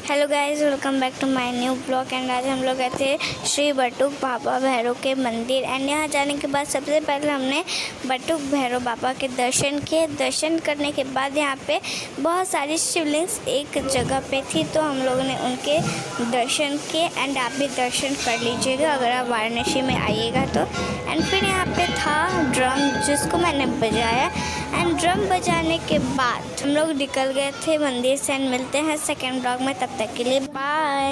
Hello guys, welcome back to my new blog. And आज हम लोग गए थे श्री बटुक बाबा भैरव के मंदिर। एंड यहाँ जाने के बाद सबसे पहले हमने बटुक भैरव बाबा के दर्शन किए। दर्शन करने के बाद यहाँ पे बहुत सारी शिवलिंग्स एक जगह पे थी, तो हम लोगों ने उनके दर्शन किए। एंड आप भी दर्शन कर लीजिएगा अगर आप वाराणसी में आइएगा तो। एंड फिर यहाँ पे था ड्रम, जिसको मैंने बजाया। एंड ड्रम बजाने के बाद हम लोग निकल गए थे मंदिर से। एंड मिलते हैं सेकेंड ब्लॉग में, तब तक के लिए बाय।